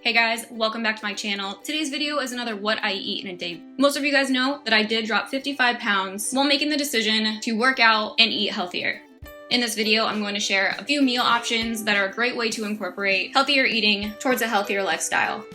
Hey guys, welcome back to my channel. Today's video is another what I eat in a day. Most of you guys know that I did drop 55 pounds while making the decision to work out and eat healthier. In this video, I'm going to share a few meal options that are a great way to incorporate healthier eating towards a healthier lifestyle.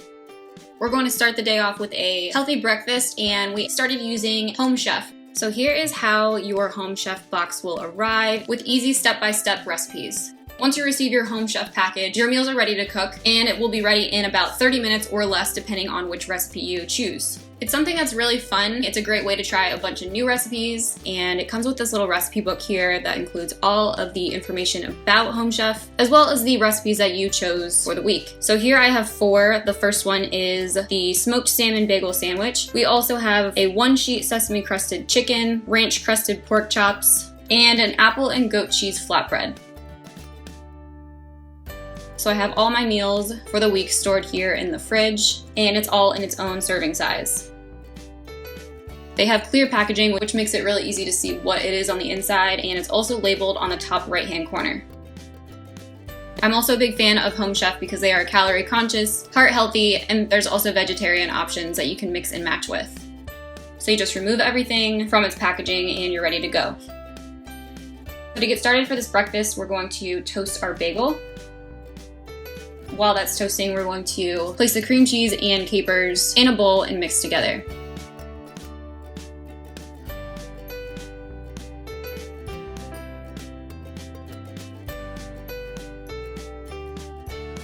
We're going to start the day off with a healthy breakfast, and we started using homechef. So here is how your homechef box will arrive with easy step-by-step recipes. Once you receive your homechef package, your meals are ready to cook, and it will be ready in about 30 minutes or less depending on which recipe you choose. It's something that's really fun. It's a great way to try a bunch of new recipes, and it comes with this little recipe book here that includes all of the information about homechef, as well as the recipes that you chose for the week. So here I have 4. The first one is the smoked salmon bagel sandwich. We also have a 1-sheet sesame crusted chicken, ranch crusted pork chops, and an apple and goat cheese flatbread. So I have all my meals for the week stored here in the fridge, and it's all in its own serving size. They have clear packaging, which makes it really easy to see what it is on the inside, and it's also labeled on the top right-hand corner. I'm also a big fan of homechef because they are calorie conscious, heart healthy, and there's also vegetarian options that you can mix and match with. So you just remove everything from its packaging and you're ready to go. So to get started for this breakfast, we're going to toast our bagel. While that's toasting, we're going to place the cream cheese and capers in a bowl and mix together.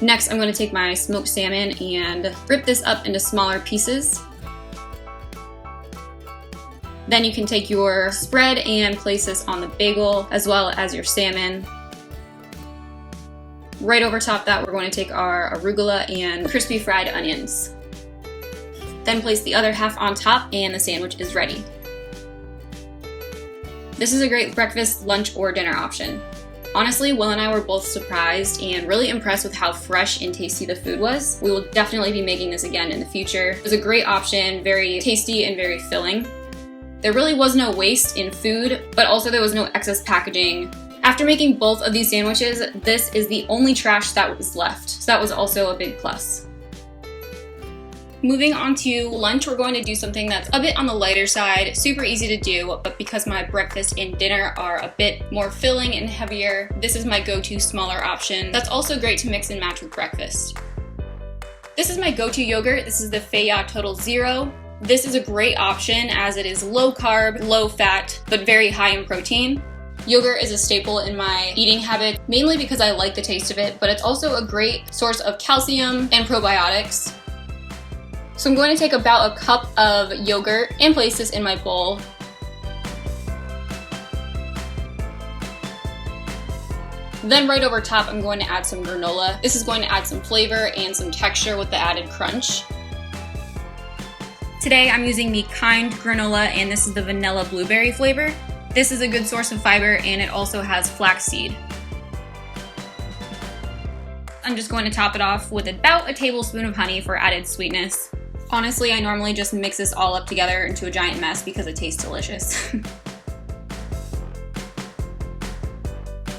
Next, I'm going to take my smoked salmon and rip this up into smaller pieces. Then you can take your spread and place this on the bagel as well as your salmon. Right over top that, we're going to take our arugula and crispy fried onions. Then place the other half on top and the sandwich is ready. This is a great breakfast, lunch, or dinner option. Honestly, Will and I were both surprised and really impressed with how fresh and tasty the food was. We will definitely be making this again in the future. It was a great option, very tasty and very filling. There really was no waste in food, but also there was no excess packaging. After making both of these sandwiches, this is the only trash that was left, so that was also a big plus. Moving on to lunch, we're going to do something that's a bit on the lighter side, super easy to do, but because my breakfast and dinner are a bit more filling and heavier, this is my go-to smaller option that's also great to mix and match with breakfast. This is my go-to yogurt. This is the Feiya Total Zero. This is a great option as it is low carb, low fat, but very high in protein. Yogurt is a staple in my eating habit, mainly because I like the taste of it, but it's also a great source of calcium and probiotics. So I'm going to take about a cup of yogurt and place this in my bowl. Then right over top, I'm going to add some granola. This is going to add some flavor and some texture with the added crunch. Today I'm using the Kind granola, and this is the vanilla blueberry flavor. This is a good source of fiber, and it also has flaxseed. I'm just going to top it off with about a tablespoon of honey for added sweetness. Honestly, I normally just mix this all up together into a giant mess because it tastes delicious.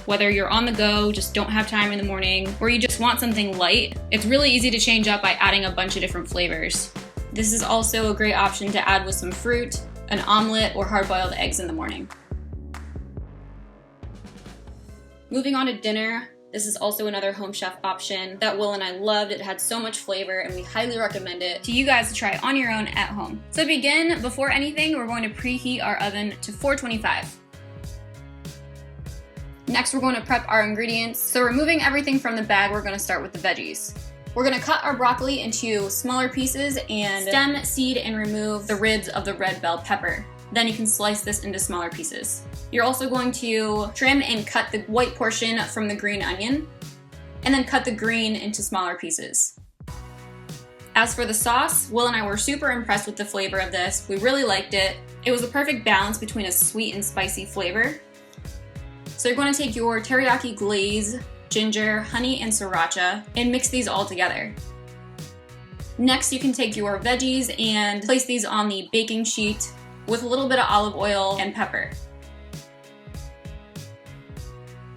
Whether you're on the go, just don't have time in the morning, or you just want something light, it's really easy to change up by adding a bunch of different flavors. This is also a great option to add with some fruit, an omelet, or hard-boiled eggs in the morning. Moving on to dinner, this is also another homechef option that Will and I loved. It had so much flavor, and we highly recommend it to you guys to try on your own at home. So to begin, before anything, we're going to preheat our oven to 425. Next, we're going to prep our ingredients. So removing everything from the bag, we're going to start with the veggies. We're going to cut our broccoli into smaller pieces and stem, seed, and remove the ribs of the red bell pepper. Then you can slice this into smaller pieces. You're also going to trim and cut the white portion from the green onion, and then cut the green into smaller pieces. As for the sauce, Will and I were super impressed with the flavor of this. We really liked it. It was a perfect balance between a sweet and spicy flavor. So you're going to take your teriyaki glaze, ginger, honey, and sriracha, and mix these all together. Next, you can take your veggies and place these on the baking sheet with a little bit of olive oil and pepper.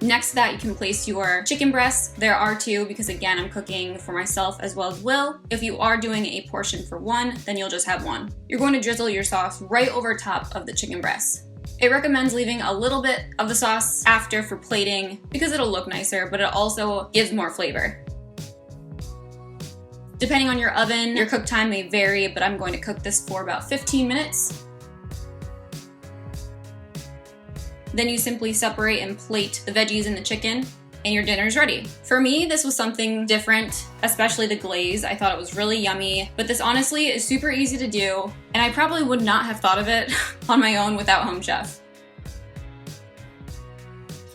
Next to that, you can place your chicken breasts. There are two because again, I'm cooking for myself as well as Will. If you are doing a portion for one, then you'll just have one. You're going to drizzle your sauce right over top of the chicken breasts. It recommends leaving a little bit of the sauce after for plating because it'll look nicer, but it also gives more flavor. Depending on your oven, your cook time may vary, but I'm going to cook this for about 15 minutes. Then you simply separate and plate the veggies and the chicken, and your dinner's ready. For me, this was something different, especially the glaze. I thought it was really yummy, but this honestly is super easy to do, and I probably would not have thought of it on my own without Home Chef.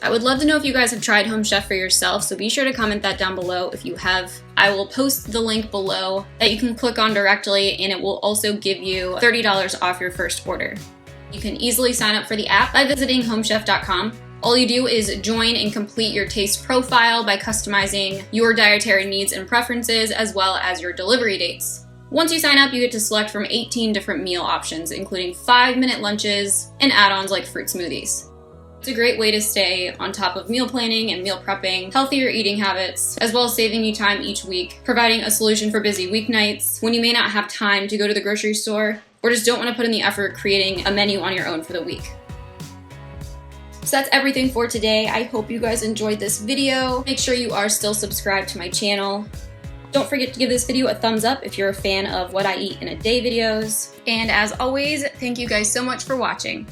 I would love to know if you guys have tried Home Chef for yourself, so be sure to comment that down below if you have. I will post the link below that you can click on directly, and it will also give you $30 off your first order. You can easily sign up for the app by visiting homechef.com. All you do is join and complete your taste profile by customizing your dietary needs and preferences as well as your delivery dates. Once you sign up, you get to select from 18 different meal options, including 5-minute lunches and add-ons like fruit smoothies. It's a great way to stay on top of meal planning and meal prepping, healthier eating habits, as well as saving you time each week, providing a solution for busy weeknights when you may not have time to go to the grocery store or just don't want to put in the effort creating a menu on your own for the week. So that's everything for today. I hope you guys enjoyed this video. Make sure you are still subscribed to my channel. Don't forget to give this video a thumbs up if you're a fan of What I Eat in a Day videos. And as always, thank you guys so much for watching.